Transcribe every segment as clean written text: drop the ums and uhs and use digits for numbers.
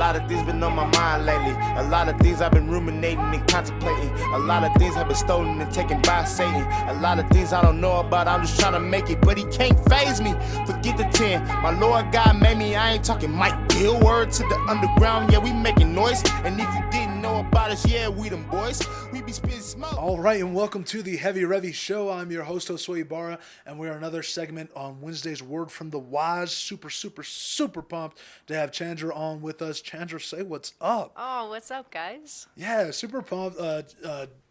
lot of things been on my mind lately. A lot of things I've been ruminating and contemplating. A lot of things have been stolen and taken by Satan. A lot of things I don't know about, I'm just trying to make it, but he can't phase me. Forget the 10, my Lord God made me. I ain't talking Mike Gill, word to the underground, yeah, we making noise. And if you didn't know about us, yeah, we them boys, we be spitting smoke. All right, and welcome to the Heavy Revy Show. I'm your host, Josue Ibarra, and we're another segment on Wednesday's Word from the Wise. Super pumped to have Chandra on with us. Chandra, say what's up. Oh, what's up, guys? Yeah, super pumped.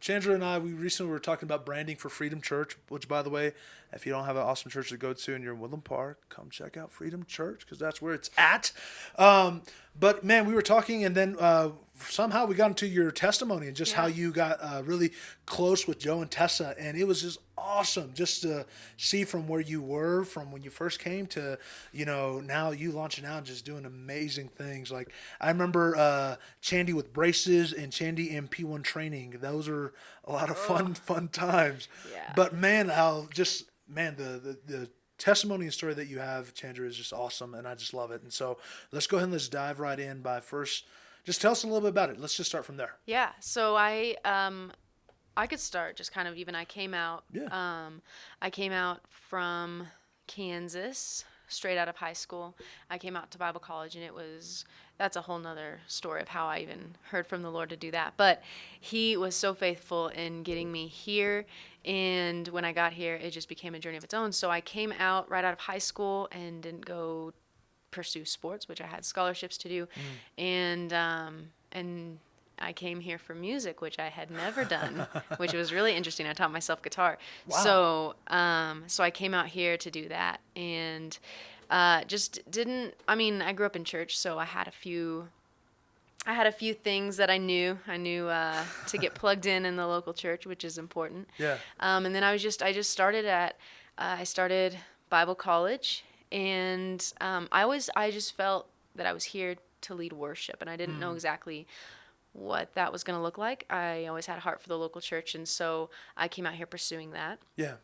Chandra and I, we recently were talking about branding for Freedom Church, which, by the way, if you don't have an awesome church to go to and you're in Woodland Park, come check out Freedom Church because that's where it's at. But, man, we were talking, and then somehow we got into your testimony and just how you got really close with Joe and Tessa, and it was just awesome just to see from where you were from when you first came to, you know, now you launching out and just doing amazing things. Like, I remember Chandy with braces and Chandy in P1 training. Those are a lot of fun times. Yeah. But, man, the testimony and story that you have, Chandra, is just awesome, and I just love it. And so let's go ahead and let's dive right in by first. Just tell us a little bit about it. Let's just start from there. Yeah. So I could start just kind of even. I came out. Yeah. I came out from Kansas, straight out of high school. I came out to Bible college, and that's a whole nother story of how I even heard from the Lord to do that. But He was so faithful in getting me here. And when I got here, it just became a journey of its own. So I came out right out of high school and didn't go pursue sports, which I had scholarships to do, and I came here for music, which I had never done, which was really interesting. I taught myself guitar. Wow. So I came out here to do that, and just didn't. I mean, I grew up in church, so I had a few things that I knew to get plugged in the local church, which is important. Yeah. And then I started Bible college. And I just felt that I was here to lead worship, and I didn't know exactly what that was going to look like. I always had a heart for the local church, and so I came out here pursuing that. Yeah.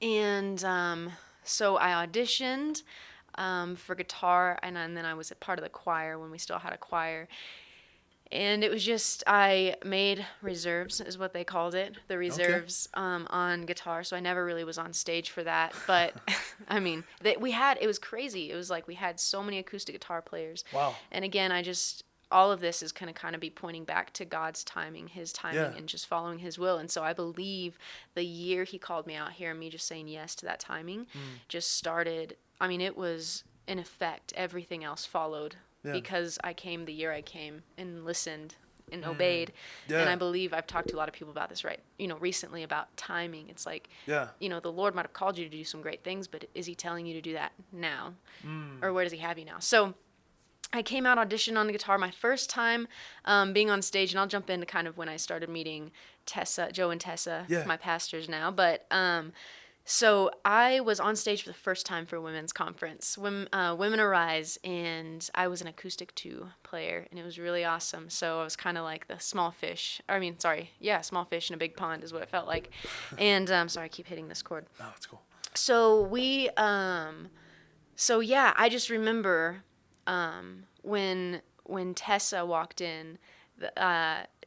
And so I auditioned for guitar, and then I was a part of the choir when we still had a choir. And it was just, I made reserves, is what they called it, the reserves on guitar. So I never really was on stage for that. But, I mean, it was crazy. It was like we had so many acoustic guitar players. Wow. And again, all of this is going to kind of be pointing back to God's timing, His timing, and just following His will. And so I believe the year He called me out here and me just saying yes to that timing just started, I mean, it was, in effect, everything else followed. Yeah. Because I came the year I came and listened and obeyed. Yeah. And I believe I've talked to a lot of people about this, right? You know, recently about timing. It's like, you know, the Lord might have called you to do some great things, but is He telling you to do that now? Or where does He have you now? So I came out, auditioned on the guitar. My first time being on stage, and I'll jump into kind of when I started meeting Joe and Tessa, my pastors now. But so I was on stage for the first time for a women's conference, Women Arise, and I was an acoustic 2 player, and it was really awesome. So I was kind of like the small fish in a big pond is what it felt like. And sorry, I keep hitting this chord. Oh, that's cool. So I just remember when Tessa walked in,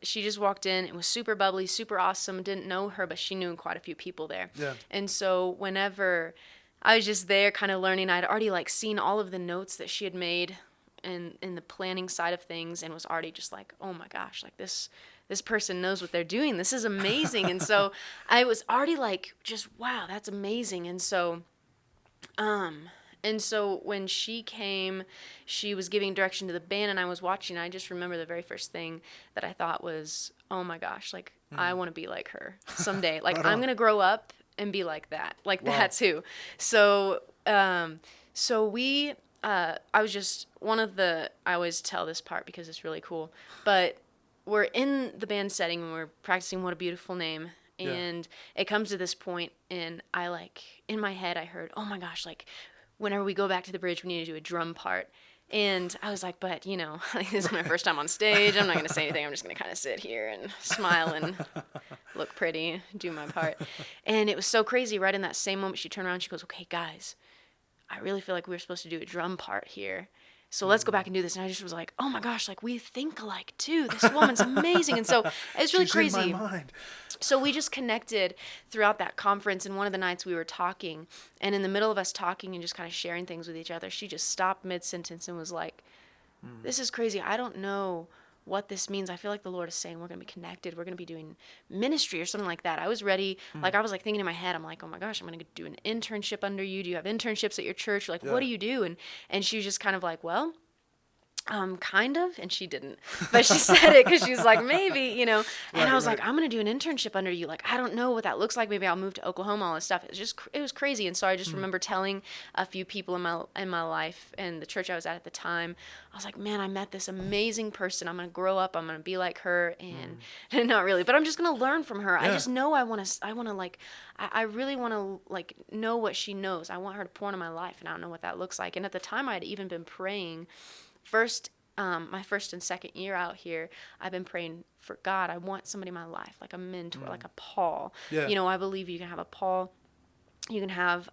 she just walked in and was super bubbly, super awesome. Didn't know her, but she knew quite a few people there. Yeah. And so whenever I was just there kind of learning, I'd already like seen all of the notes that she had made in the planning side of things, and was already just like, oh my gosh, like this person knows what they're doing. This is amazing. And so I was already like, just, wow, that's amazing. And so when she came, she was giving direction to the band, and I was watching. I just remember the very first thing that I thought was, oh my gosh, like, I want to be like her someday. Like, I'm going to grow up and be like that. Like, that's who. So, I was just I always tell this part because it's really cool, but we're in the band setting and we're practicing What a Beautiful Name. And it comes to this point, and I in my head, I heard, oh my gosh, like, whenever we go back to the bridge, we need to do a drum part. And I was like, but, you know, this is my first time on stage. I'm not going to say anything. I'm just going to kind of sit here and smile and look pretty, do my part. And it was so crazy. Right in that same moment, she turned around and she goes, okay, guys, I really feel like we were supposed to do a drum part here. So let's go back and do this. And I just was like, oh my gosh, like we think alike too. This woman's amazing. And so it's really crazy. In my mind. So we just connected throughout that conference. And one of the nights we were talking, and in the middle of us talking and just kind of sharing things with each other, she just stopped mid-sentence and was like, this is crazy. I don't know what this means. I feel like the Lord is saying we're going to be connected. We're going to be doing ministry or something like that. I was ready. Like I was like thinking in my head, I'm like, oh my gosh, I'm going to do an internship under you. Do you have internships at your church? Like, what do you do? And she was just kind of like, well, kind of, and she didn't, but she said it because she was like, maybe, you know, and I was like, I'm going to do an internship under you. Like, I don't know what that looks like. Maybe I'll move to Oklahoma, all this stuff. It was crazy. And so I just remember telling a few people in my life and the church I was at the time, I was like, man, I met this amazing person. I'm going to grow up. I'm going to be like her. And not really, but I'm just going to learn from her. I just know I want to like, I really want to like know what she knows. I want her to pour into my life, and I don't know what that looks like. And at the time I had even been praying my first and second year out here, I've been praying for God. I want somebody in my life, like a mentor, like a Paul. Yeah. You know, I believe you can have a Paul, you can have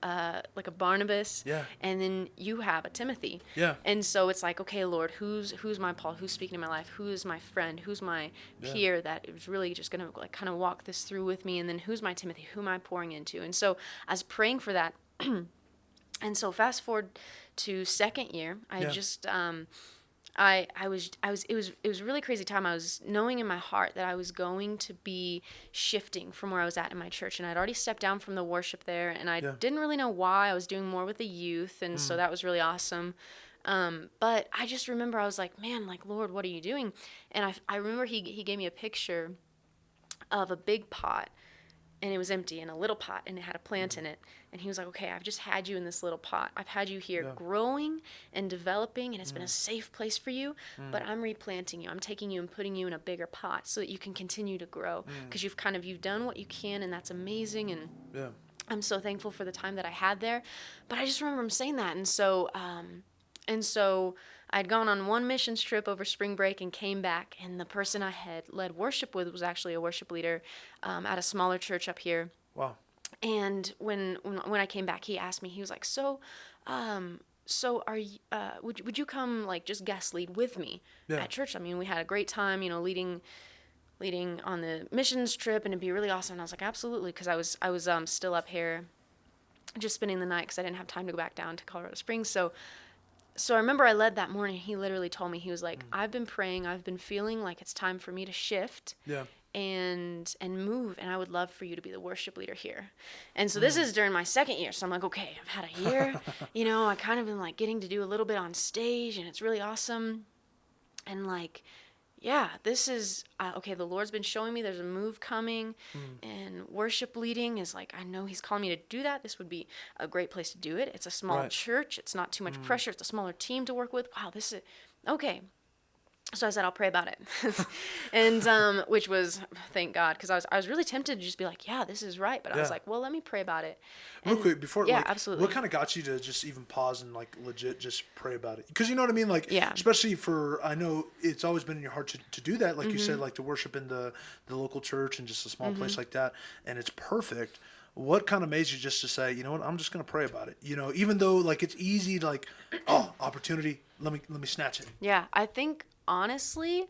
like a Barnabas, and then you have a Timothy. Yeah. And so it's like, okay, Lord, who's my Paul? Who's speaking in my life? Who's my friend? Who's my peer that is really just gonna like kind of walk this through with me? And then who's my Timothy? Who am I pouring into? And so I was praying for that. And so fast forward to second year, I just it was a really crazy time. I was knowing in my heart that I was going to be shifting from where I was at in my church, and I'd already stepped down from the worship there, and I didn't really know why. I was doing more with the youth, and so that was really awesome. But I just remember I was like, man, like, Lord, what are you doing? And I remember he gave me a picture of a big pot, and it was empty, and a little pot, and it had a plant in it. And he was like, okay, I've just had you in this little pot. I've had you here growing and developing, and it's been a safe place for you, but I'm replanting you. I'm taking you and putting you in a bigger pot so that you can continue to grow, because you've done what you can, and that's amazing. And I'm so thankful for the time that I had there. But I just remember him saying that. And so I'd gone on one missions trip over spring break and came back, and the person I had led worship with was actually a worship leader at a smaller church up here. Wow. And when I came back, he asked me, he was like, so are you, would you come like just guest lead with me at church? I mean, we had a great time, you know, leading on the missions trip, and it'd be really awesome. And I was like, absolutely. Cause I was still up here just spending the night, cause I didn't have time to go back down to Colorado Springs. So I remember I led that morning. He literally told me, he was like, I've been praying. I've been feeling like it's time for me to shift. Yeah. And move, and I would love for you to be the worship leader here. And so this is during my second year, so I'm like, okay, I've had a year, you know, I kind of been like getting to do a little bit on stage, and it's really awesome. And like, yeah, this is okay, the Lord's been showing me there's a move coming, and worship leading is like, I know he's calling me to do that. This would be a great place to do it. It's a small church, it's not too much pressure, it's a smaller team to work with. Wow, this is okay. So I said, I'll pray about it. And, which was, thank God, because I was really tempted to just be like, yeah, this is right. But I was like, well, let me pray about it. And real quick, before, absolutely. What kind of got you to just even pause and like legit just pray about it? Because you know what I mean? Like, especially I know it's always been in your heart to do that. Like you said, like to worship in the local church and just a small place like that. And it's perfect. What kind of made you just to say, you know what, I'm just going to pray about it? You know, even though like it's easy, like, oh, opportunity, let me snatch it. Yeah, I think, honestly,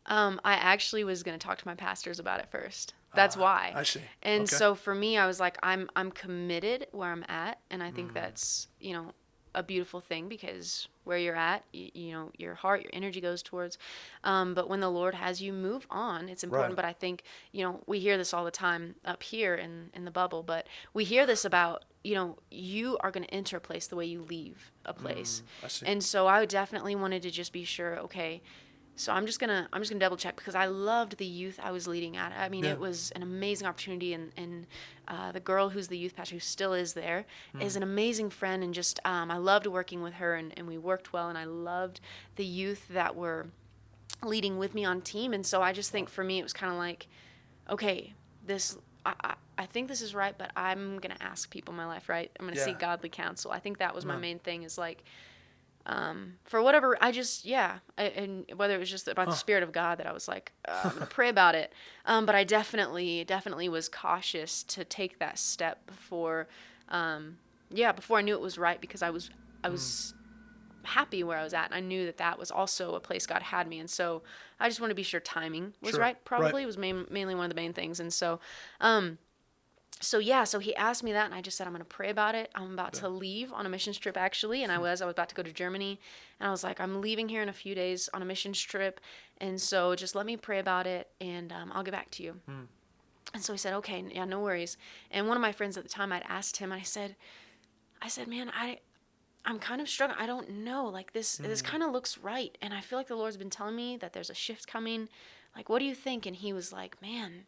I actually was going to talk to my pastors about it first. That's why. I see. And so for me, I was like, I'm committed where I'm at, and I think that's, you know, a beautiful thing, because where you're at, you know, your heart, your energy goes towards. But when the Lord has you move on, it's important. Right. But I think, you know, we hear this all the time up here in the bubble, but we hear this about, you know, you are going to enter a place the way you leave a place. I see. And so I definitely wanted to just be sure, okay, so I'm just gonna double check, because I loved the youth I was leading at. I mean, it was an amazing opportunity, and the girl who's the youth pastor, who still is there, is an amazing friend, and just I loved working with her, and we worked well, and I loved the youth that were leading with me on team. And so I just think for me it was kind of like, okay, this I think this is right, but I'm gonna ask people in my life, right? I'm gonna seek godly counsel. I think that was my main thing, is like, for whatever, and whether it was just about the Spirit of God, that I was like, I'm going to pray about it. But I definitely was cautious to take that step before I knew it was right, because I was happy where I was at. And I knew that that was also a place God had me. And so I just wanted to be sure timing was Sure. right. Probably Right. it was mainly one of the main things. And so, so he asked me that, and I just said, I'm going to pray about it. I'm about to leave on a missions trip, actually. And I was about to go to Germany, and I was like, I'm leaving here in a few days on a missions trip. And so just let me pray about it, and I'll get back to you. And so he said, okay, yeah, no worries. And one of my friends at the time, I'd asked him, and I said, man, I'm kind of struggling. I don't know, like this kind of looks right. And I feel like the Lord's been telling me that there's a shift coming. Like, what do you think? And he was like, man,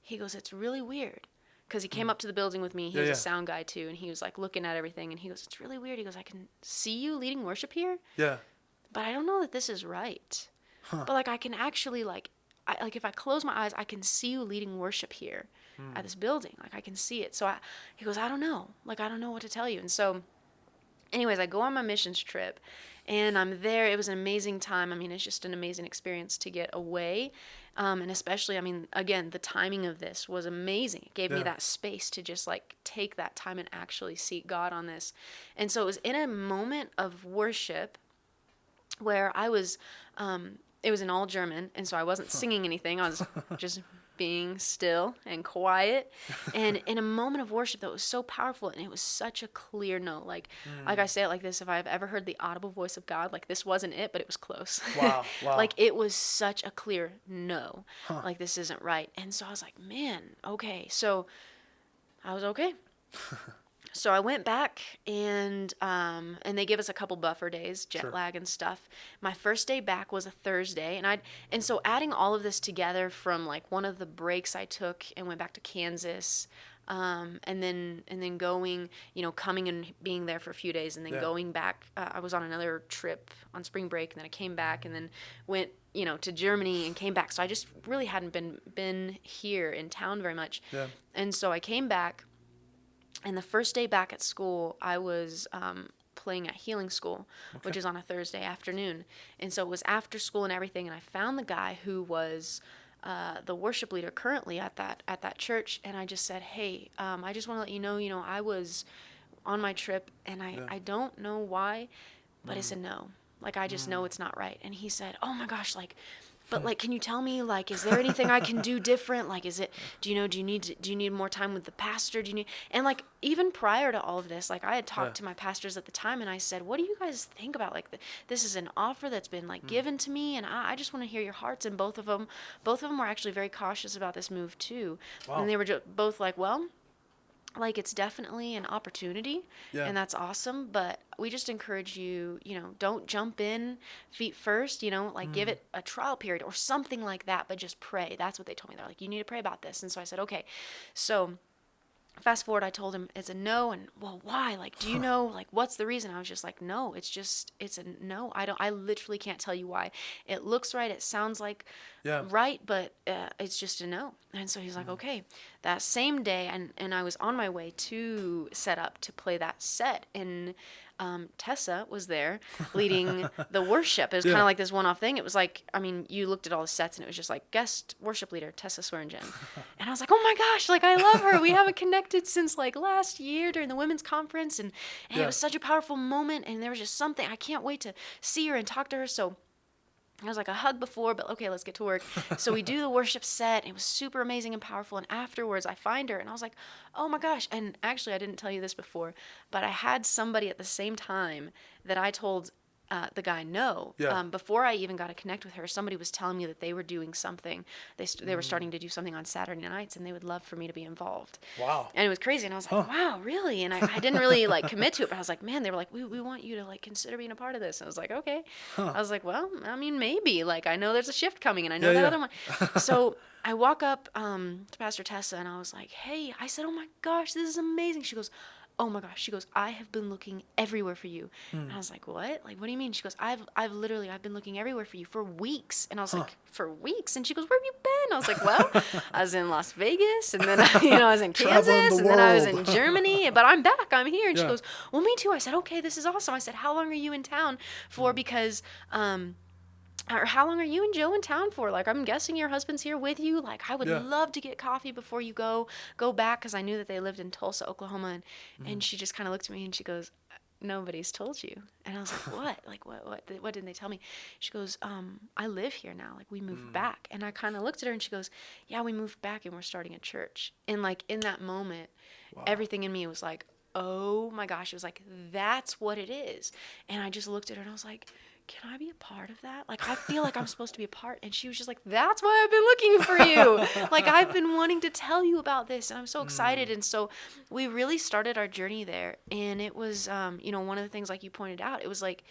he goes, it's really weird. Because he came up to the building with me. He was a sound guy too. And he was like looking at everything. And he goes, it's really weird. He goes, I can see you leading worship here. Yeah. But I don't know that this is right. But like I can actually like if I close my eyes, I can see you leading worship here at this building. Like I can see it. So he goes, I don't know. Like I don't know what to tell you. And so anyways, I go on my missions trip. And I'm there. It was an amazing time. I mean, it's just an amazing experience to get away. And especially, I mean, again, the timing of this was amazing. It gave me that space to just like take that time and actually seek God on this. And so it was in a moment of worship where I was, it was in all German. And so I wasn't singing anything. I was just being still and quiet, and in a moment of worship that was so powerful, and it was such a clear no. Like I say it like this: if I've ever heard the audible voice of God, like this wasn't it, but it was close. Wow. Like it was such a clear no. Like this isn't right. And so I was like, man, okay. So I was okay. So I went back, and they give us a couple buffer days, jet lag and stuff. My first day back was a Thursday, and so adding all of this together from like one of the breaks I took and went back to Kansas, and then going, coming and being there for a few days, and then going back. I was on another trip on spring break, and then I came back, and then went to Germany and came back. So I just really hadn't been here in town very much, and so I came back. And the first day back at school, I was playing at healing school, which is on a Thursday afternoon. And so it was after school and everything. And I found the guy who was the worship leader currently at that church. And I just said, hey, I just want to let you know, I was on my trip, and I don't know why, but it's a no. Like, I just know it's not right. And he said, oh my gosh, like, but like, can you tell me, like, is there anything I can do different? Like, do you need more time with the pastor? And like, even prior to all of this, like I had talked to my pastors at the time, and I said, what do you guys think about, like, this is an offer that's been like given to me, and I just want to hear your hearts. And both of them were actually very cautious about this move too. Wow. And they were both like, well, like, it's definitely an opportunity, and that's awesome, but we just encourage you, don't jump in feet first, like give it a trial period or something like that, but just pray. That's what they told me. They're like, you need to pray about this. And so I said, okay. So fast forward, I told him it's a no, and well, why? Like, do you know, like, what's the reason? I was just like, no, it's a no. I literally can't tell you why. It looks right. It sounds like right, but it's just a no. And so he's like, okay. That same day, and I was on my way to set up to play that set, and Tessa was there leading the worship. It was kind of like this one-off thing. It was like, I mean, you looked at all the sets, and it was just like, guest worship leader, Tessa Swearingen. And I was like, oh my gosh, like, I love her. We haven't connected since like last year during the women's conference, and it was such a powerful moment, and there was just something, I can't wait to see her and talk to her. So I was like a hug before, but okay, let's get to work. So we do the worship set. It was super amazing and powerful. And afterwards, I find her, and I was like, oh my gosh. And actually, I didn't tell you this before, but I had somebody at the same time that I told the guy no. Before I even got to connect with her, somebody was telling me that they were doing something. They were starting to do something on Saturday nights, and they would love for me to be involved. Wow. And it was crazy. And I was like, wow, really? And I didn't really like commit to it, but I was like, man, they were like, we want you to like consider being a part of this. And I was like, okay. I was like, well, I mean, maybe. Like, I know there's a shift coming, and I know that other one. So I walk up to Pastor Tessa, and I was like, hey, I said, oh my gosh, this is amazing. She goes, oh my gosh. She goes, I have been looking everywhere for you. And I was like, what? Like, what do you mean? She goes, I've been looking everywhere for you for weeks. And I was like, for weeks? And she goes, where have you been? I was like, well, I was in Las Vegas, and then I was in Kansas, and then I was in Germany, but I'm back. I'm here. And she goes, well, me too. I said, okay, this is awesome. I said, how long are you in town for? Because, or how long are you and Joe in town for? Like, I'm guessing your husband's here with you. Like, I would love to get coffee before you go back, because I knew that they lived in Tulsa, Oklahoma. And she just kind of looked at me, and she goes, nobody's told you. And I was like, what? Like, what didn't they tell me? She goes, I live here now. Like, we moved back. And I kind of looked at her and she goes, yeah, we moved back and we're starting a church. And like, in that moment, everything in me was like, oh my gosh. It was like, that's what it is. And I just looked at her and I was like, can I be a part of that? Like, I feel like I'm supposed to be a part. And she was just like, that's why I've been looking for you. Like, I've been wanting to tell you about this. And I'm so excited. And so we really started our journey there. And it was, one of the things, like you pointed out, it was like,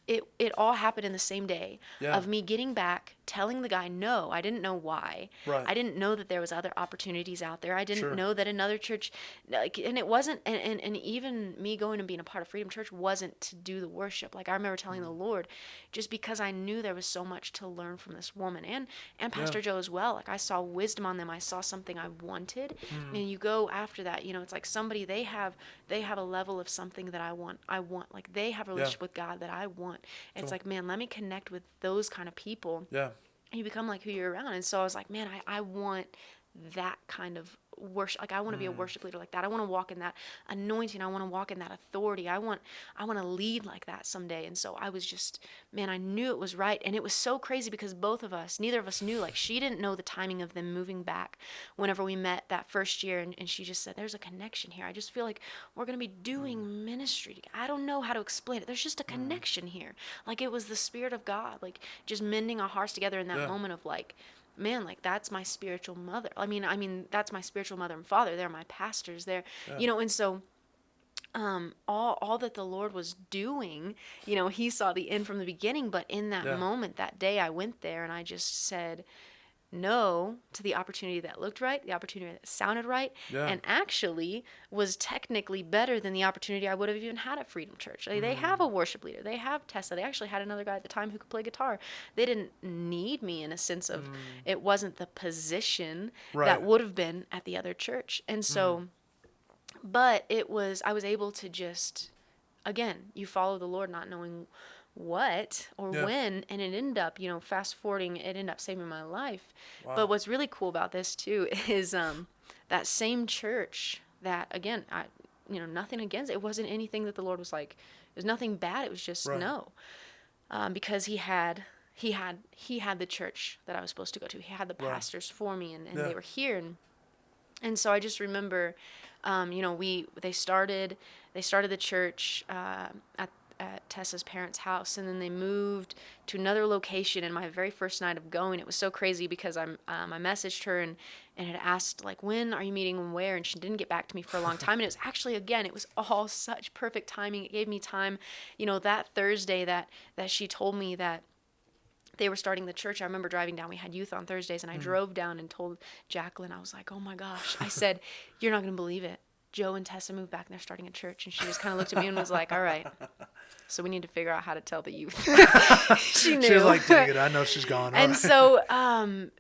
it all happened in the same day of me getting back, telling the guy no. I didn't know why. Right. I didn't know that there was other opportunities out there. I didn't know that another church, like, and it wasn't, and even me going and being a part of Freedom Church wasn't to do the worship. Like, I remember telling the Lord, just because I knew there was so much to learn from this woman and Pastor Joe as well. Like, I saw wisdom on them. I saw something I wanted. And you go after that, it's like somebody, they have a level of something that I want. Like, they have a relationship with God that I want. It's like, man, let me connect with those kind of people. Yeah. You become like who you're around. And so I was like, man, I want that kind of worship. Like, I want to be a worship leader like that. I want to walk in that anointing. I want to walk in that authority. I want to lead like that someday. And so I was just, man, I knew it was right. And it was so crazy because neither of us knew, like, she didn't know the timing of them moving back whenever we met that first year. And she just said, there's a connection here. I just feel like we're going to be doing ministry together. I don't know how to explain it. There's just a connection here. Like, it was the Spirit of God, like, just mending our hearts together in that moment of like, man, like, that's my spiritual mother. I mean, that's my spiritual mother and father. They're my pastors. They're, and so, all that the Lord was doing, he saw the end from the beginning. But in that moment, that day, I went there and I just said no to the opportunity that looked right, the opportunity that sounded right, and actually was technically better than the opportunity I would have even had at Freedom Church. Like, they have a worship leader. They have Tessa. They actually had another guy at the time who could play guitar. They didn't need me in a sense of it wasn't the position that would have been at the other church. And so, but I was able to just, again, you follow the Lord not knowing what or when, and it ended up, fast forwarding, it ended up saving my life. But what's really cool about this too is that same church that, again, I nothing against it. It wasn't anything that the Lord was like, it was nothing bad. It was just no, because he had the church that I was supposed to go to. He had the pastors for me, and they were here, and so I just remember, they started the church at Tessa's parents' house, and then they moved to another location. And my very first night of going, it was so crazy because I messaged her and had asked, like, when are you meeting and where, and she didn't get back to me for a long time. And it was actually, again, it was all such perfect timing. It gave me time, that Thursday that she told me that they were starting the church. I remember driving down. We had youth on Thursdays, and I drove down and told Jacqueline, I was like, oh my gosh. I said, you're not going to believe it. Joe and Tessa moved back and they're starting a church. And she just kind of looked at me and was like, all right, so we need to figure out how to tell the youth. She knew. She was like, dang it, I know she's gone. And so,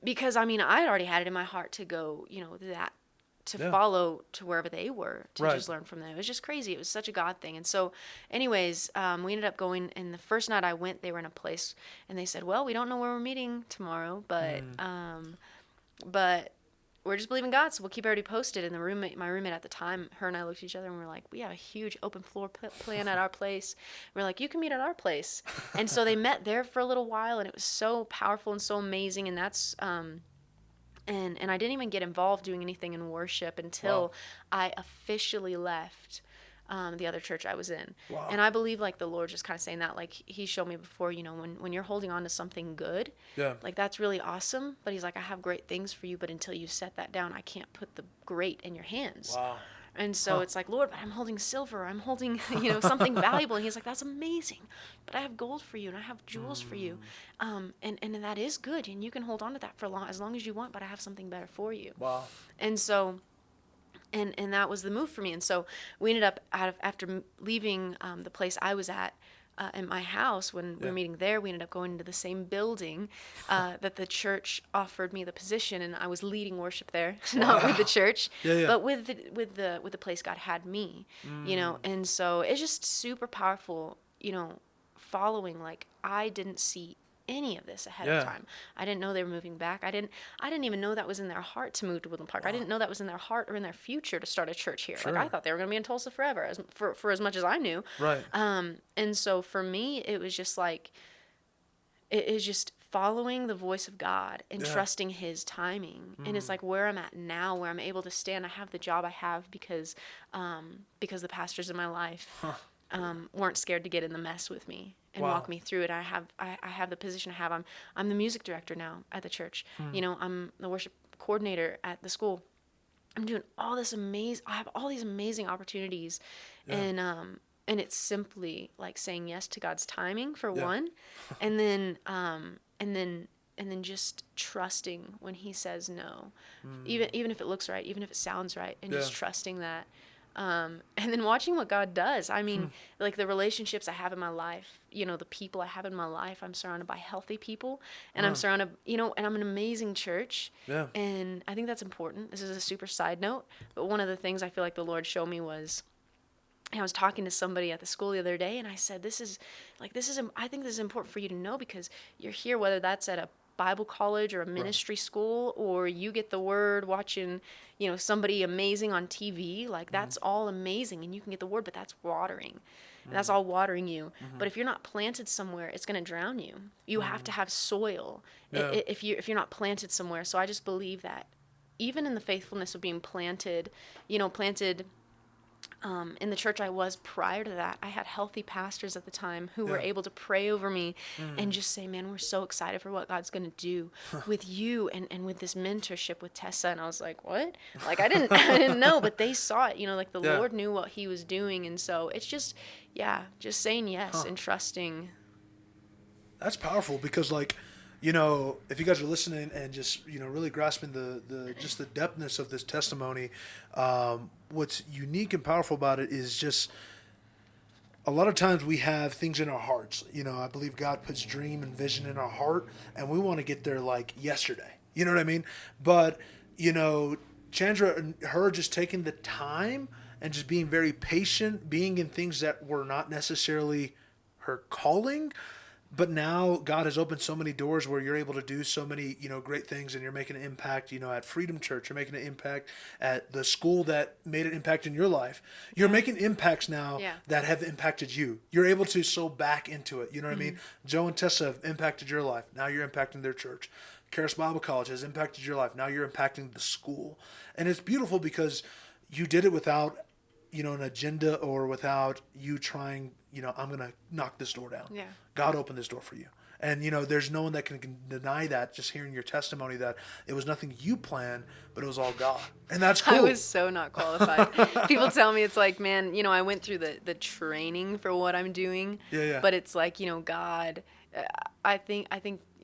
because I had already had it in my heart to go, follow to wherever they were, to just learn from them. It was just crazy. It was such a God thing. And so anyways, we ended up going, and the first night I went, they were in a place, and they said, well, we don't know where we're meeting tomorrow, but we're just believing God, so we'll keep everybody posted. And my roommate at the time, her and I looked at each other and we were like, we have a huge open floor plan at our place. We're like, you can meet at our place. And so they met there for a little while, and it was so powerful and so amazing. And that's, and I didn't even get involved doing anything in worship until I officially left the other church I was in. Wow. And I believe, like, the Lord just kind of saying that, like, he showed me before, when you're holding on to something good, like, that's really awesome. But he's like, I have great things for you, but until you set that down, I can't put the great in your hands. Wow. And so it's like, Lord, but I'm holding silver. I'm holding, something valuable. And he's like, that's amazing. But I have gold for you, and I have jewels for you. And that is good. And you can hold on to that for as long as you want, but I have something better for you. Wow. And so, and that was the move for me. And so we ended up, after leaving the place I was at my house, when we were meeting there, we ended up going into the same building that the church offered me the position, and I was leading worship there, not with the church, but with the place God had me, And so it's just super powerful, following. Like, I didn't see any of this ahead of time. I didn't know they were moving back. I didn't even know that was in their heart to move to Woodland Park. I didn't know that was in their heart or in their future to start a church here. Like, I thought they were going to be in Tulsa forever, for as much as I knew. Right. And so for me, it was just like, it is just following the voice of God and trusting his timing. And it's like where I'm at now, where I'm able to stand. I have the job I have because the pastors in my life weren't scared to get in the mess with me and walk me through it. I have the position I have. I'm the music director now at the church. You know, I'm the worship coordinator at the school. I'm doing all this I have all these amazing opportunities. And it's simply like saying yes to God's timing for one, and then just trusting when he says no, even if it looks right, even if it sounds right, and just trusting that. And then watching what God does. I mean, like the relationships I have in my life, you know, the people I have in my life, I'm surrounded by healthy people, and I'm surrounded, you know, and I'm an amazing church. Yeah. And I think that's important. This is a super side note, but one of the things I feel like the Lord showed me was, I was talking to somebody at the school the other day, and I said, I think this is important for you to know, because you're here, whether that's at a Bible college or a ministry school, or you get the word watching, you know, somebody amazing on TV, like that's all amazing, and you can get the word, but that's watering. That's all watering you. But if you're not planted somewhere, it's going to drown you. You have to have soil if you're not planted somewhere. So I just believe that even in the faithfulness of being planted, in the church I was prior to that, I had healthy pastors at the time who were able to pray over me and just say, man, we're so excited for what God's going to do with you and with this mentorship with Tessa. And I was like, what? Like, I didn't know, but they saw it, you know, like the Lord knew what he was doing. And so it's just saying yes and trusting. That's powerful, because like, you know, if you guys are listening and just, you know, really grasping the just the depthness of this testimony, what's unique and powerful about it is just a lot of times we have things in our hearts. You know, I believe God puts dream and vision in our heart, and we want to get there like yesterday. You know what I mean? But, you know, Chandra and her just taking the time and just being very patient, being in things that were not necessarily her calling. But now God has opened so many doors where you're able to do so many, you know, great things, and you're making an impact, you know, at Freedom Church. You're making an impact at the school that made an impact in your life. You're making impacts now that have impacted you. You're able to sow back into it. You know what I mean? Joe and Tessa have impacted your life. Now you're impacting their church. Charis Bible College has impacted your life. Now you're impacting the school. And it's beautiful because you did it without, you know, an agenda or without you trying, you know, I'm going to knock this door down. Yeah. God opened this door for you. And, you know, there's no one that can deny that, just hearing your testimony, that it was nothing you planned, but it was all God. And that's cool. I was so not qualified. People tell me, it's like, man, you know, I went through the training for what I'm doing. Yeah. But it's like, you know, God, I think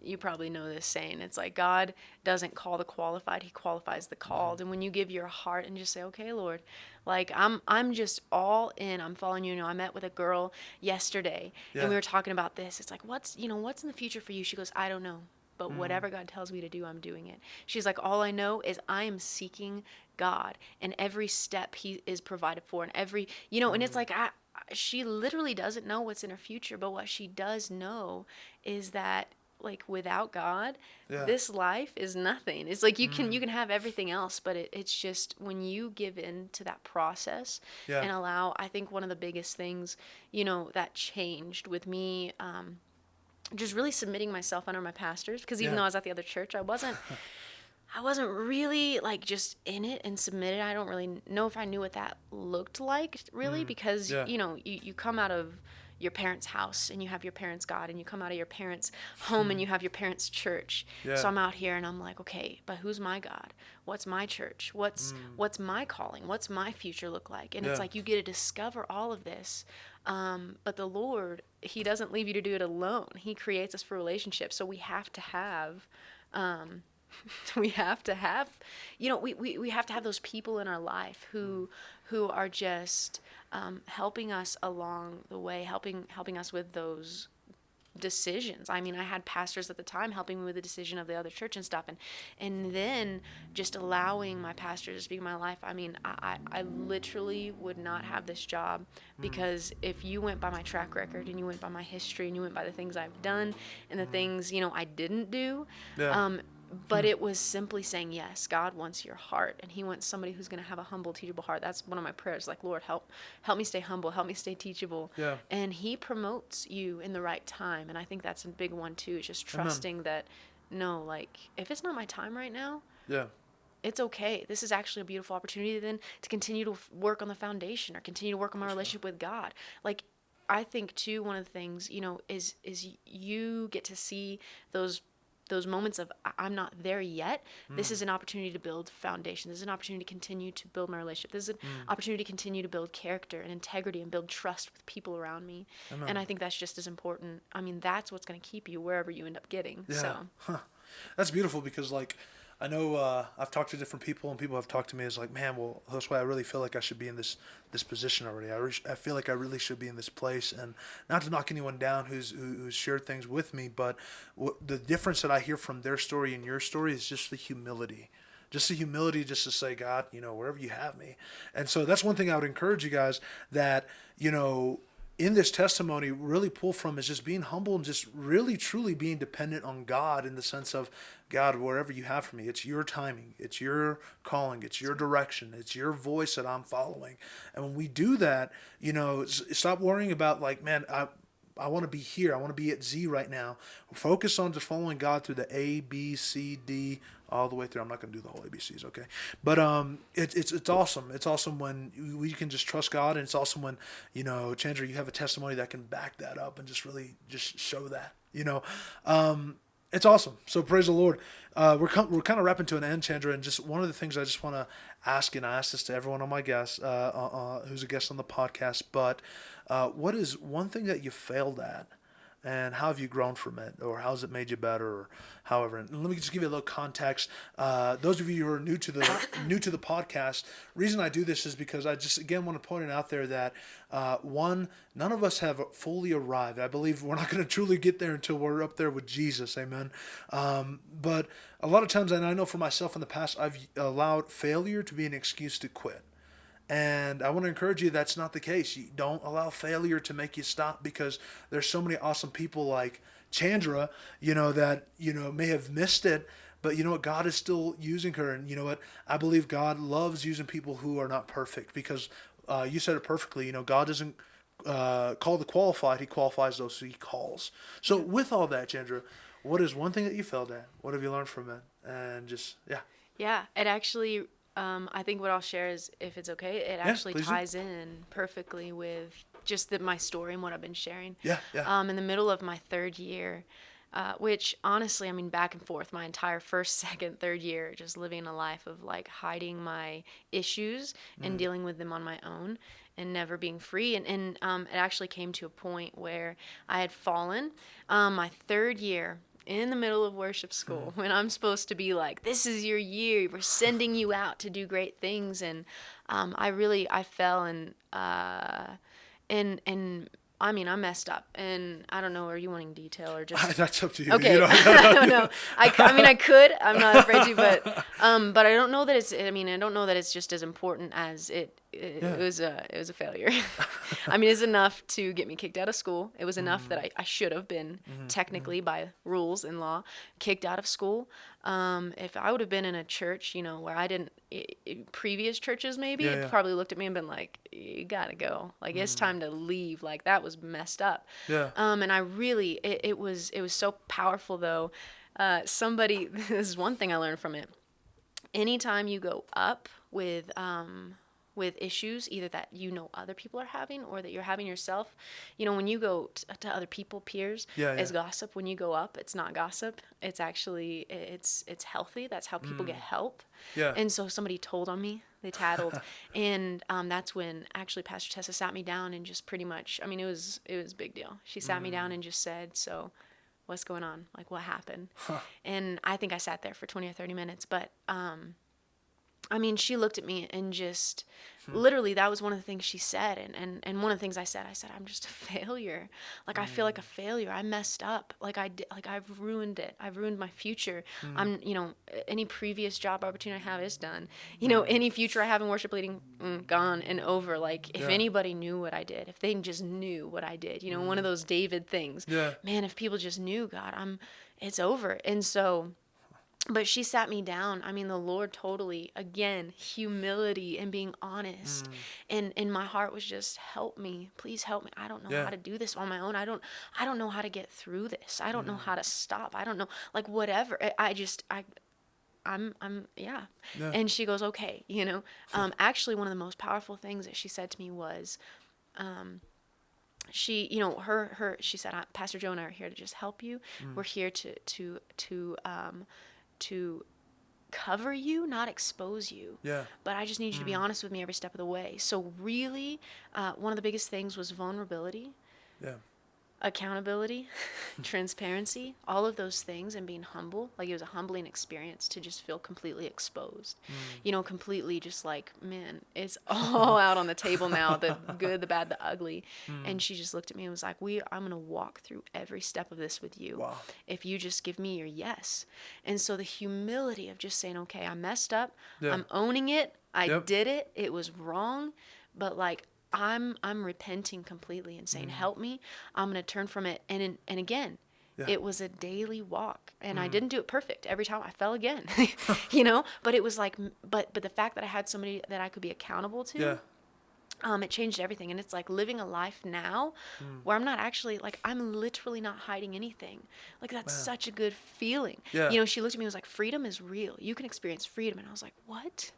you probably know this saying. It's like God doesn't call the qualified, he qualifies the called. And when you give your heart and just say, okay, Lord, like I'm just all in, I'm following you. You know, I met with a girl yesterday and we were talking about this. It's like, what's in the future for you? She goes, I don't know, but whatever God tells me to do, I'm doing it. She's like, all I know is I am seeking God, and every step he is provided for, and every, you know, and it's like, she literally doesn't know what's in her future, but what she does know is that, like, without God, this life is nothing. It's like you can have everything else, but it's just when you give in to that process and allow. I think one of the biggest things, you know, that changed with me, just really submitting myself under my pastors, because even though I was at the other church, I wasn't really like just in it and submitted. I don't really know if I knew what that looked like really, because you know, you come out of your parents' house and you have your parents' God, and you come out of your parents' home and you have your parents' church. So I'm out here and I'm like, okay, but who's my God? What's my church? What's my calling? What's my future look like? And it's like you get to discover all of this. But the Lord, he doesn't leave you to do it alone. He creates us for relationships. So we have to have we have to have, you know, we have to have those people in our life who are just helping us along the way, helping us with those decisions. I mean, I had pastors at the time helping me with the decision of the other church and stuff, and then just allowing my pastor to speak in my life. I mean, I literally would not have this job because if you went by my track record and you went by my history and you went by the things I've done and the things, you know, I didn't do, but it was simply saying, yes, God wants your heart, and he wants somebody who's going to have a humble, teachable heart. That's one of my prayers, like, Lord, help me stay humble, help me stay teachable. Yeah. And he promotes you in the right time. And I think that's a big one too, is just trusting that, no, like, if it's not my time right now, it's okay. This is actually a beautiful opportunity then to continue to work on the foundation or continue to work on my relationship with God. Like, I think too, one of the things, you know, is you get to see those moments of I'm not there yet. This is an opportunity to build foundation. This is an opportunity to continue to build my relationship. This is an opportunity to continue to build character and integrity and build trust with people around me. Amen. And I think that's just as important. I mean, that's what's going to keep you wherever you end up getting. Yeah. So. That's beautiful because, like, I know I've talked to different people, and people have talked to me as like, man, well, that's why I really feel like I should be in this position already. I feel like I really should be in this place, and not to knock anyone down who's shared things with me, but the difference that I hear from their story and your story is just the humility. Just the humility just to say, God, you know, wherever you have me. And so that's one thing I would encourage you guys that, you know, in this testimony really pull from is just being humble and just really truly being dependent on God in the sense of, God, wherever you have for me, it's your timing, it's your calling, it's your direction, it's your voice that I'm following. And when we do that, you know, stop worrying about like, man, I want to be here. I want to be at Z right now. Focus on just following God through the A, B, C, D, all the way through. I'm not going to do the whole ABCs, okay? But it's awesome. It's awesome when we can just trust God, and it's awesome when, you know, Chandra, you have a testimony that can back that up and just really just show that, you know. It's awesome. So praise the Lord. We're kind of wrapping to an end, Chandra, and just one of the things I just want to ask, and I ask this to everyone on my guest, who's a guest on the podcast, but what is one thing that you failed at, and how have you grown from it, or how has it made you better, or however? And let me just give you a little context. Those of you who are new to the podcast, reason I do this is because I just again want to point it out there that one, none of us have fully arrived. I believe we're not going to truly get there until we're up there with Jesus. Amen. But a lot of times, and I know for myself in the past, I've allowed failure to be an excuse to quit. And I want to encourage you that's not the case. You don't allow failure to make you stop, because there's so many awesome people like Chandra, you know, that, you know, may have missed it, but you know what? God is still using her. And you know what? I believe God loves using people who are not perfect, because you said it perfectly. You know, God doesn't call the qualified. He qualifies those who he calls. So with all that, Chandra, what is one thing that you failed at? What have you learned from it? And just, yeah. Yeah, it actually... I think what I'll share is, if it's okay, it actually ties in perfectly with just my story and what I've been sharing. Yeah. In the middle of my third year, which honestly, I mean, back and forth, my entire first, second, third year, just living a life of like hiding my issues and dealing with them on my own and never being free. And it actually came to a point where I had fallen my third year, in the middle of worship school, when I'm supposed to be like, this is your year, we're sending you out to do great things. And I fell, and I mean, I messed up, and I don't know, are you wanting detail or just? That's up to you. Okay. You know? I don't know. I mean, I could, I'm not afraid to, but I don't know that I don't know that it's just as important as it was a failure. I mean, it's enough to get me kicked out of school. It was enough that I should have been technically by rules and law kicked out of school. If I would have been in a church, you know, where I didn't, previous churches maybe, probably looked at me and been like, you gotta go. Like, it's time to leave. Like, that was messed up. Yeah. And I really, it was so powerful though. This is one thing I learned from it. Anytime you go up with issues, either that you know other people are having or that you're having yourself, you know, when you go to other people, peers, as gossip, when you go up, it's not gossip. It's actually, it's healthy. That's how people get help. Yeah. And so somebody told on me, they tattled. And that's when actually Pastor Tessa sat me down and just pretty much, I mean, it was a big deal. She sat me down and just said, so what's going on? Like, what happened? And I think I sat there for 20 or 30 minutes, but I mean, she looked at me and just literally that was one of the things she said. And one of the things I said, I'm just a failure. Like, I feel like a failure. I messed up. Like, I've ruined it. I've ruined my future. I'm, any previous job opportunity I have is done. Any future I have in worship leading, gone and over. Like, if anybody knew what I did, if they just knew what I did, one of those David things. Yeah. Man, if people just knew, God, it's over. And so, but she sat me down. I mean, the Lord totally, again, humility and being honest. And my heart was just, help me. Please help me. I don't know how to do this on my own. I don't know how to get through this. I don't know how to stop. I don't know, like, whatever. I'm yeah. And she goes, okay, actually one of the most powerful things that she said to me was, she, she said, Pastor Joe and I are here to just help you. We're here to cover you, not expose you. Yeah. But I just need you to be honest with me every step of the way. So really, one of the biggest things was vulnerability. Yeah. Accountability, transparency, all of those things, and being humble. Like, it was a humbling experience to just feel completely exposed, completely just like, man, it's all out on the table now, the good, the bad, the ugly. And she just looked at me and was like, I'm going to walk through every step of this with you. Wow. If you just give me your yes. And so the humility of just saying, okay, I messed up. Yeah. I'm owning it. I did it. It was wrong. But like, I'm repenting completely and saying, help me. I'm going to turn from it. And again, it was a daily walk, and I didn't do it perfect. Every time I fell again, but it was like, but the fact that I had somebody that I could be accountable to, it changed everything. And it's like living a life now where I'm not actually, like, I'm literally not hiding anything. Like, that's such a good feeling. Yeah. She looked at me and was like, freedom is real. You can experience freedom. And I was like, what?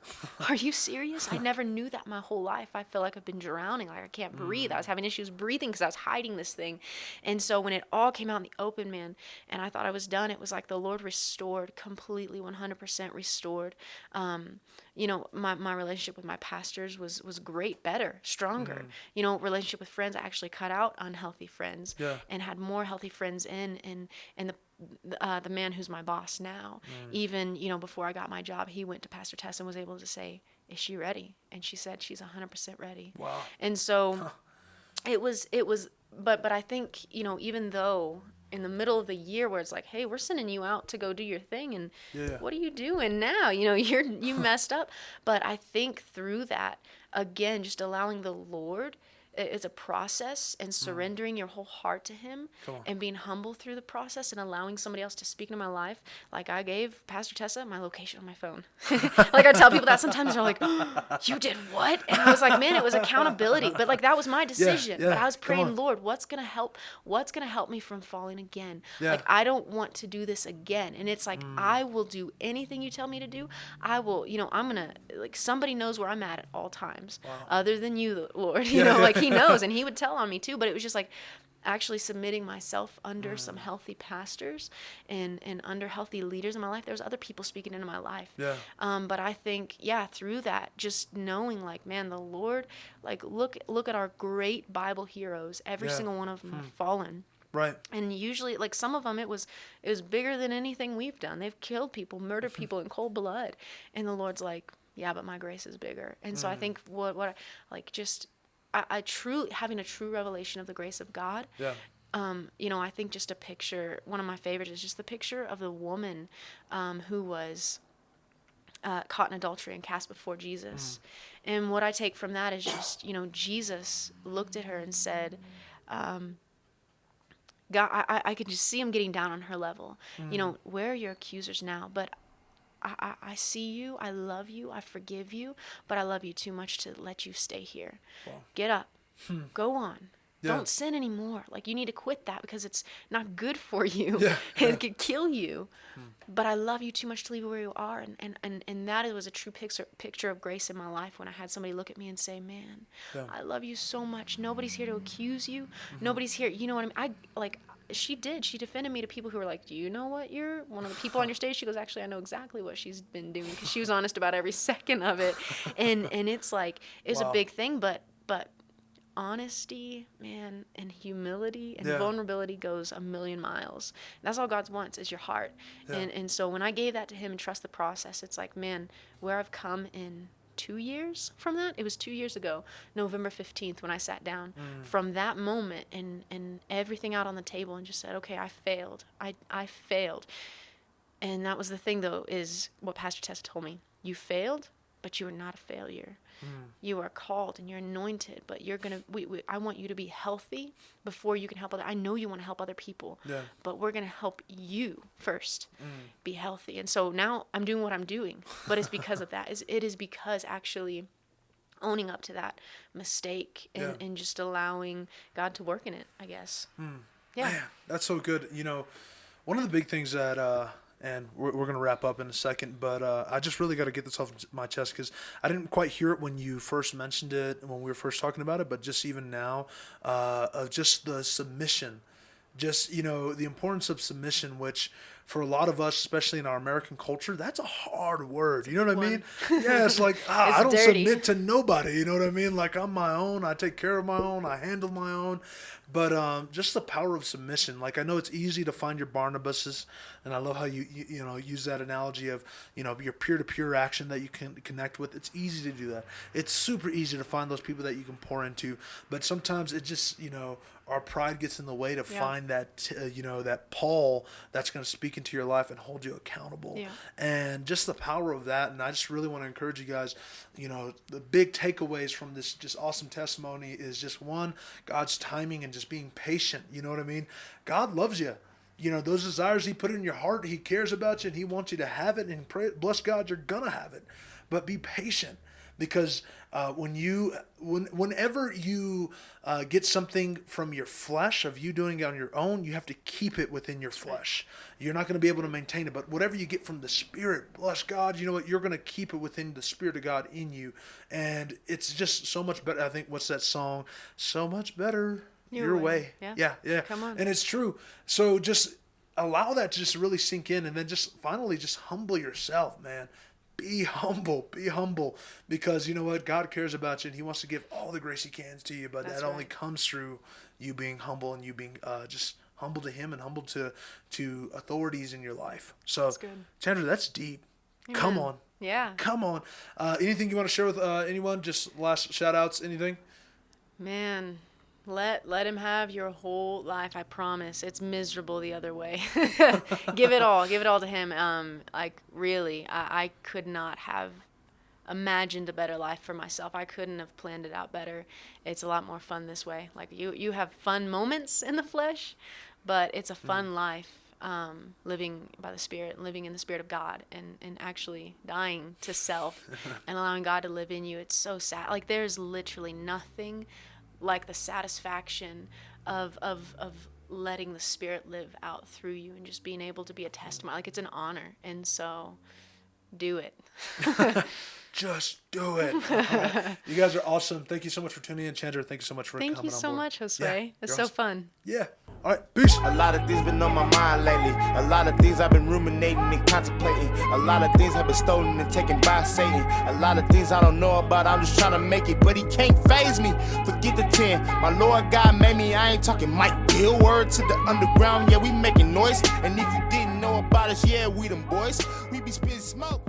Are you serious? I never knew that my whole life. I feel like I've been drowning. Like, I can't breathe. I was having issues breathing because I was hiding this thing. And so when it all came out in the open, man, and I thought I was done, it was like the Lord restored, completely 100% restored. My relationship with my pastors was great, better, stronger. Relationship with friends, I actually cut out unhealthy friends and had more healthy friends and the man who's my boss now, even, before I got my job, he went to Pastor Tess and was able to say, is she ready? And she said, she's 100% ready. Wow. And so it was, but I think, even though in the middle of the year where it's like, hey, we're sending you out to go do your thing, and what are you doing now? You messed up. But I think through that, again, just allowing the Lord, it's a process, and surrendering your whole heart to him and being humble through the process and allowing somebody else to speak into my life. Like, I gave Pastor Tessa my location on my phone. Like, I tell people that sometimes, they're like, oh, you did what? And I was like, man, it was accountability. But like, that was my decision. But I was praying, Lord, what's going to help me from falling again? Like, I don't want to do this again. And it's like, I will do anything you tell me to do. I will, I'm going to, like, somebody knows where I'm at all times, other than you, Lord, like, he knows, and he would tell on me too. But it was just like actually submitting myself under some healthy pastors and under healthy leaders in my life. There's other people speaking into my life. But I think, through that, just knowing, like, man, the Lord, like, look at our great Bible heroes. Every single one of them have fallen. Right. And usually, like, some of them, it was bigger than anything we've done. They've killed people, murdered people in cold blood. And the Lord's like, yeah, but my grace is bigger. And so I think I truly having a true revelation of the grace of God. I think just a picture, one of my favorites is just the picture of the woman who was caught in adultery and cast before Jesus. And what I take from that is just, Jesus looked at her and said, God, I could just see him getting down on her level. Where are your accusers now? But I see you, I love you, I forgive you, but I love you too much to let you stay here. Wow. Get up, go on. Don't sin anymore. Like, you need to quit that because it's not good for you. It could kill you. But I love you too much to leave you where you are. And that was a true picture of grace in my life when I had somebody look at me and say, man, I love you so much. Nobody's here to accuse you. Nobody's here. You know what I mean? She defended me to people who were like, do you know what you're one of the people on your stage? She goes, actually, I know exactly what she's been doing, because she was honest about every second of it. And it's like, it's a big thing, but honesty, man, and humility and vulnerability goes a million miles. That's all God wants is your heart. And so when I gave that to him and trust the process, it's like, man, where I've come in 2 years from that. It was 2 years ago, November 15th, when I sat down from that moment and everything out on the table and just said, okay, I failed. I failed. And that was the thing, though, is what Pastor Tessa told me. You failed, but you are not a failure. You are called and you're anointed, but you're going to, I want you to be healthy before you can help other. I know you want to help other people, but we're going to help you first be healthy. And so now I'm doing what I'm doing, but it's because of that. It is because actually owning up to that mistake and just allowing God to work in it, I guess. Yeah. Man, that's so good. You know, one of the big things that, and we're going to wrap up in a second, but I just really got to get this off my chest because I didn't quite hear it when you first mentioned it, when we were first talking about it, but just even now, of just the submission, just, you know, the importance of submission, which for a lot of us, especially in our American culture, that's a hard word. You know what I mean? Yeah, it's like, I don't submit to nobody. You know what I mean? Like, I'm my own. I take care of my own. I handle my own. But just the power of submission. Like, I know it's easy to find your Barnabases, and I love how you know, use that analogy of, you know, your peer-to-peer action that you can connect with. It's easy to do that. It's super easy to find those people that you can pour into. But sometimes it just, you know, our pride gets in the way to find that, you know, that Paul that's going to speak into your life and hold you accountable. Yeah. And just the power of that. And I just really want to encourage you guys, you know, the big takeaways from this just awesome testimony is just, one, God's timing and just being patient. You know what I mean? God loves you. You know, those desires he put in your heart, he cares about you and he wants you to have it, and pray, bless God, you're going to have it. But be patient. Because whenever you get something from your flesh, of you doing it on your own, you have to keep it within your flesh. You're not going to be able to maintain it. But whatever you get from the Spirit, bless God, you know what? You're going to keep it within the Spirit of God in you. And it's just so much better. I think, what's that song? So much better your way. Yeah. Come on. And it's true. So just allow that to just really sink in. And then just finally just humble yourself, man. Be humble, because you know what? God cares about you and he wants to give all the grace he can to you, but that only comes through you being humble and you being just humble to him and humble to authorities in your life. So, that's good. Chandra, that's deep. Amen. Come on. Yeah. Come on. Anything you want to share with anyone? Just last shout outs, anything? Man, let him have your whole life. I promise. It's miserable the other way. Give it all to him. Like, really, I could not have imagined a better life for myself. I couldn't have planned it out better. It's a lot more fun this way. Like, you have fun moments in the flesh, but it's a fun life, living by the Spirit, living in the Spirit of God, and actually dying to self and allowing God to live in you. It's so sad. Like, there's literally nothing like the satisfaction of letting the Spirit live out through you and just being able to be a testimony. Like, it's an honor. And so do it. Just do it. Right. You guys are awesome. Thank you so much for tuning in. Chandra, thank you so much for coming on board. Thank you so much, Josue. It's so fun. Yeah. All right. Peace. A lot of things been on my mind lately. A lot of things I've been ruminating and contemplating. A lot of things have been stolen and taken by Satan. A lot of things I don't know about. I'm just trying to make it, but he can't faze me. Forget the 10. My Lord God made me. I ain't talking Mike Bill. Word to the underground. Yeah, we making noise. And if you didn't know about us, yeah, we them boys. We be spitting smoke.